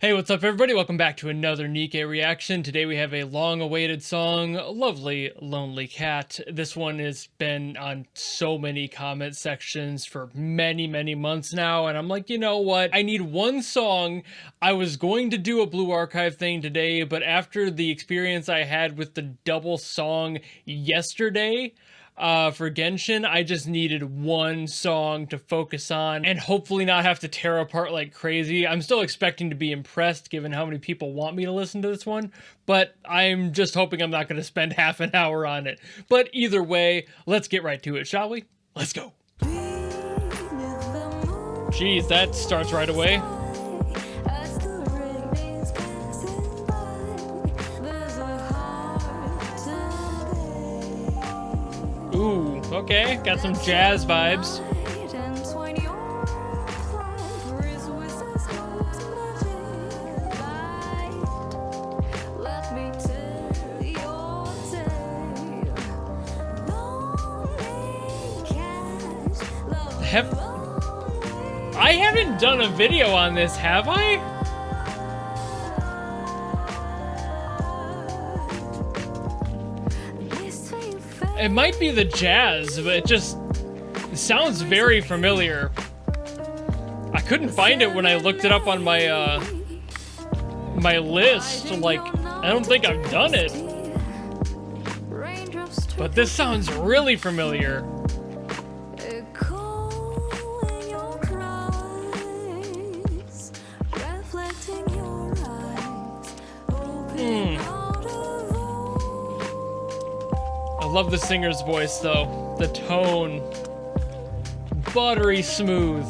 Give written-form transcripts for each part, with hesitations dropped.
Hey, what's up everybody? Welcome back to another NIKKE reaction. Today we have a long-awaited song, Lovely Lonely Cat. This one has been on so many comment sections for many months now, and I'm like, you know what? I need one song. I was going to do a Blue Archive thing today, but after the experience I had with the double song yesterday, for Genshin, I just needed one song to focus on and hopefully not have to tear apart like crazy. I'm still expecting to be impressed given how many people want me to listen to this one, but I'm just hoping I'm not going to spend half an hour on it. But either way, let's get right to it, shall we? Let's go. Jeez, that starts right away. Ooh, okay, got some jazz vibes. I haven't done a video on this, have I? It might be the jazz, but it sounds very familiar. I couldn't find it when I looked it up on my my list. Like, I don't think I've done it. But this sounds really familiar. I love the singer's voice though. The tone. Buttery smooth.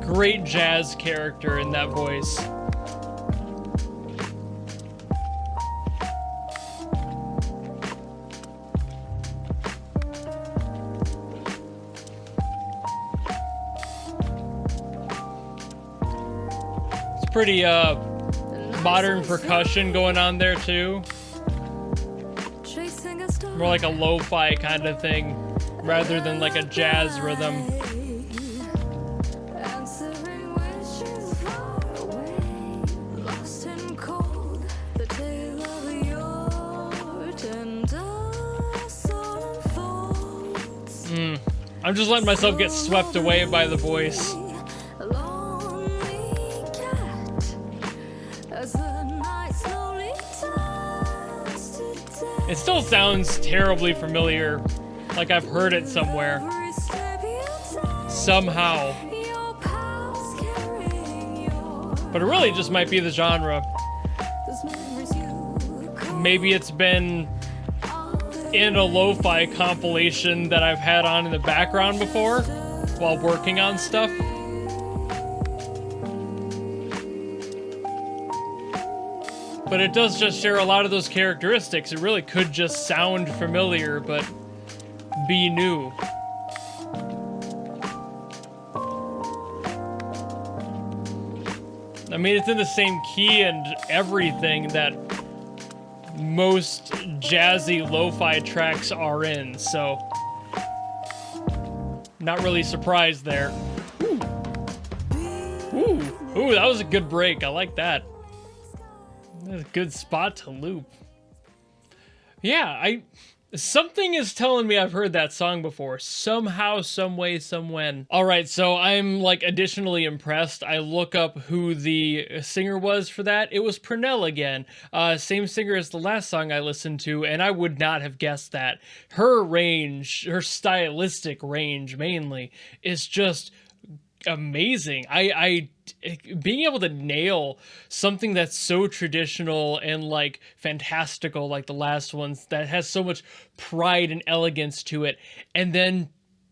Great jazz character in that voice. It's pretty modern percussion going on there too. More like a lo-fi kind of thing rather than like a jazz rhythm. I'm just letting myself get swept away by the voice. It still sounds terribly familiar, like I've heard it somewhere. Somehow. But it really just might be the genre. Maybe it's been in a lo-fi compilation that I've had on in the background before while working on stuff. But it does just share a lot of those characteristics. It really could just sound familiar, but be new. I mean, it's in the same key and everything that most jazzy lo-fi tracks are in, so not really surprised there. Ooh, that was a good break. I like that. That's a good spot to loop. Yeah, something is telling me I've heard that song before. Somehow, some way, some when. Alright, so I'm like additionally impressed. I look up who the singer was for that. It was Purnell again. Same singer as the last song I listened to, and I would not have guessed that. Her range, her stylistic range mainly, is just amazing. Being able to nail something that's so traditional and like fantastical like the last ones, that has so much pride and elegance to it, and then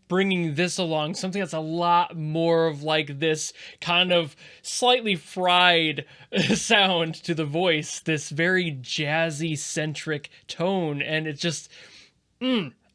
bringing this along, something that's a lot more of like this kind of slightly fried sound to the voice, this very jazzy centric tone, and it just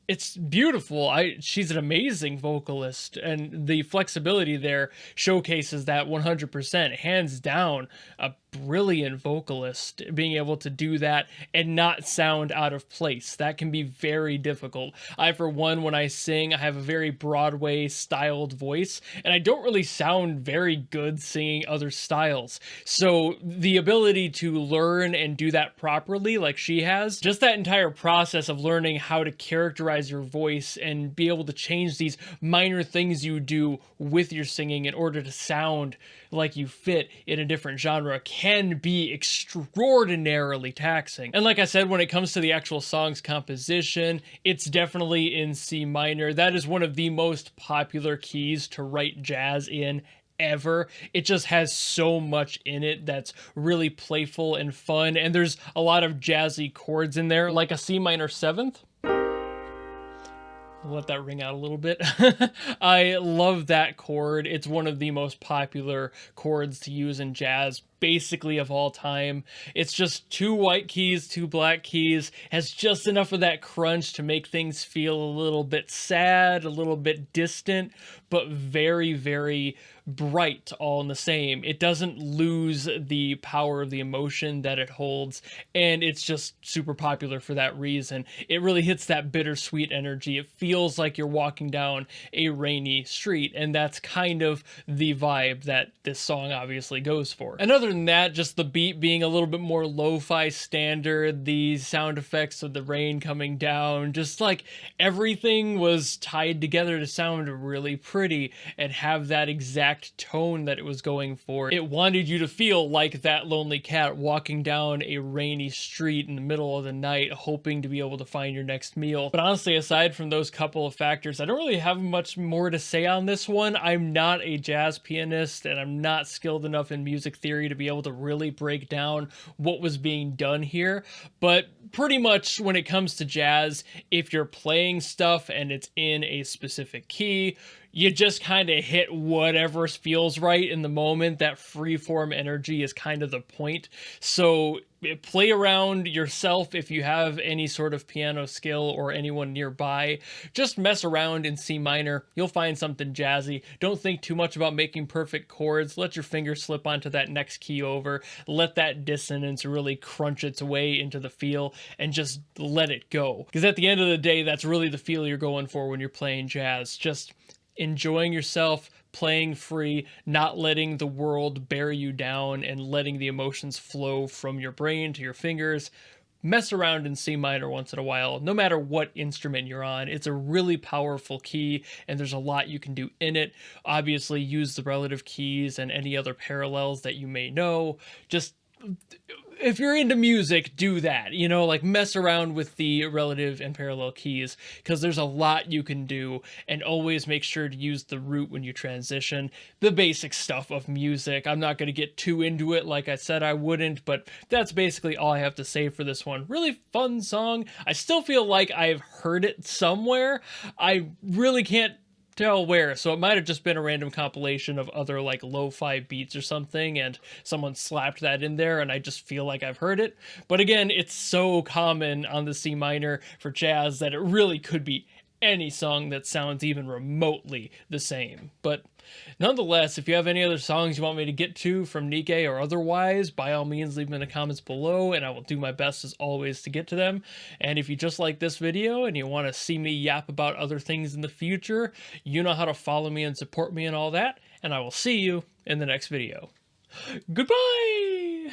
it's beautiful. She's an amazing vocalist, and the flexibility there showcases that 100%. Hands down, a brilliant vocalist, being able to do that and not sound out of place. That can be very difficult. I, for one, when I sing, I have a very Broadway styled voice, and I don't really sound very good singing other styles. So the ability to learn and do that properly, like she has, just that entire process of learning how to characterize your voice and be able to change these minor things you do with your singing in order to sound like you fit in a different genre can be extraordinarily taxing. And like I said, when it comes to the actual song's composition, it's definitely in C minor. That is one of the most popular keys to write jazz in ever. It just has so much in it that's really playful and fun, and there's a lot of jazzy chords in there, like a C minor seventh. I'll let that ring out a little bit. I love that chord. It's one of the most popular chords to use in jazz, basically of all time. It's just 2 white keys, 2 black keys, has just enough of that crunch to make things feel a little bit sad, a little bit distant, but very, very bright all in the same. It doesn't lose the power of the emotion that it holds, and it's just super popular for that reason. It really hits that bittersweet energy. It feels like you're walking down a rainy street, and that's kind of the vibe that this song obviously goes for. And other than that, just the beat being a little bit more lo-fi standard, the sound effects of the rain coming down, just like everything was tied together to sound really pretty and have that exact tone that it was going for. It wanted you to feel like that lonely cat walking down a rainy street in the middle of the night, hoping to be able to find your next meal. But honestly, aside from those couple of factors, I don't really have much more to say on this one. I'm not a jazz pianist, and I'm not skilled enough in music theory to be able to really break down what was being done here. But pretty much when it comes to jazz, if you're playing stuff and it's in a specific key, you just kind of hit whatever feels right in the moment. That freeform energy is kind of the point. So play around yourself if you have any sort of piano skill or anyone nearby. Just mess around in C minor. You'll find something jazzy. Don't think too much about making perfect chords. Let your finger slip onto that next key over. Let that dissonance really crunch its way into the feel and just let it go. Because at the end of the day, that's really the feel you're going for when you're playing jazz. Just enjoying yourself, playing free, not letting the world bear you down, and letting the emotions flow from your brain to your fingers. Mess around in C minor once in a while, no matter what instrument you're on. It's a really powerful key, and there's a lot you can do in it. Obviously, use the relative keys and any other parallels that you may know. Just if you're into music, do that, you know, like mess around with the relative and parallel keys, because there's a lot you can do, and always make sure to use the root when you transition. The basic stuff of music. I'm not going to get too into it like I said I wouldn't, but that's basically all I have to say for this one. Really fun song. I still feel like I've heard it somewhere. I really can't tell where, so it might have just been a random compilation of other like lo-fi beats or something, and someone slapped that in there and I just feel like I've heard it. But again, it's so common on the C minor for jazz that it really could be any song that sounds even remotely the same. But nonetheless, if you have any other songs you want me to get to from NIKKE or otherwise, by all means leave them in the comments below, and I will do my best as always to get to them. And if you just like this video and you want to see me yap about other things in the future, you know how to follow me and support me and all that, and I will see you in the next video. Goodbye!